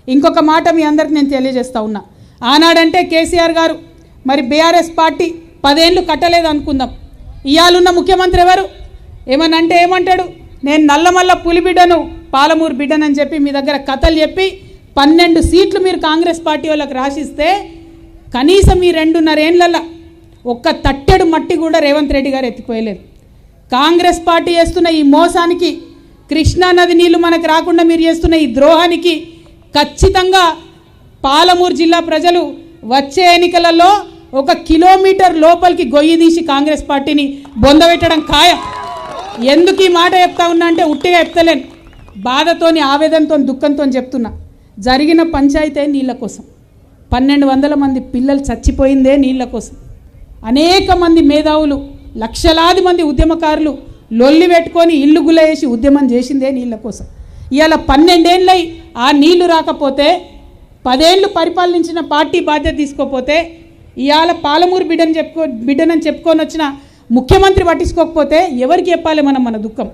ఇంకొక మాట మీ అందరికి నేను తెలియజేస్తా ఉన్నా. ఆనాడంటే కేసీఆర్ గారు మరి బీఆర్ఎస్ పార్టీ 10 ఏళ్ళు కట్టలేదు అనుకుందాం. ఇయాలున్న ముఖ్యమంత్రి ఎవరు? ఏమనంటే ఏమంటాడు, నేను నల్లమల్ల పులిబిడ్డను పాలమూరు బిడ్డనని చెప్పి మీ దగ్గర కథలు చెప్పి 12 సీట్లు మీరు కాంగ్రెస్ పార్టీ వాళ్ళకి రాసిస్తే కనీసం ఈ 2.5 ఏళ్ళల్లో ఒక్క తట్టెడు మట్టి కూడా రేవంత్ రెడ్డి గారు ఎత్తిపోయలేదు. కాంగ్రెస్ పార్టీ చేస్తున్న ఈ మోసానికి, కృష్ణానది నీళ్లు మనకు రాకుండా మీరు చేస్తున్న ఈ ద్రోహానికి ఖచ్చితంగా పాలమూరు జిల్లా ప్రజలు వచ్చే ఎన్నికలలో 1 కిలోమీటర్ లోపలికి గొయ్యి తీసి కాంగ్రెస్ పార్టీని బొందబెట్టడం ఖాయం. ఎందుకు ఈ మాట చెప్తా ఉన్నా అంటే ఉట్టిగా చెప్తలేను, బాధతోని, ఆవేదనతో, దుఃఖంతో చెప్తున్నా. జరిగిన పంచాయతీ నీళ్ళ కోసం 1200 మంది పిల్లలు చచ్చిపోయిందే నీళ్ళ కోసం. అనేక మంది మేధావులు, లక్షలాది మంది ఉద్యమకారులు లొల్లి పెట్టుకొని ఇల్లు గులేసి ఉద్యమం చేసిందే నీళ్ళ కోసం. ఇవాళ 12 ఏళ్ళై ఆ నీళ్లు రాకపోతే, 10 ఏళ్ళు పరిపాలించిన పార్టీ బాధ్యత తీసుకోకపోతే, ఇవాళ పాలమూరు బిడ్డనని చెప్పుకొని వచ్చిన ముఖ్యమంత్రి పట్టించుకోకపోతే ఎవరికి చెప్పాలి మనం మన దుఃఖం?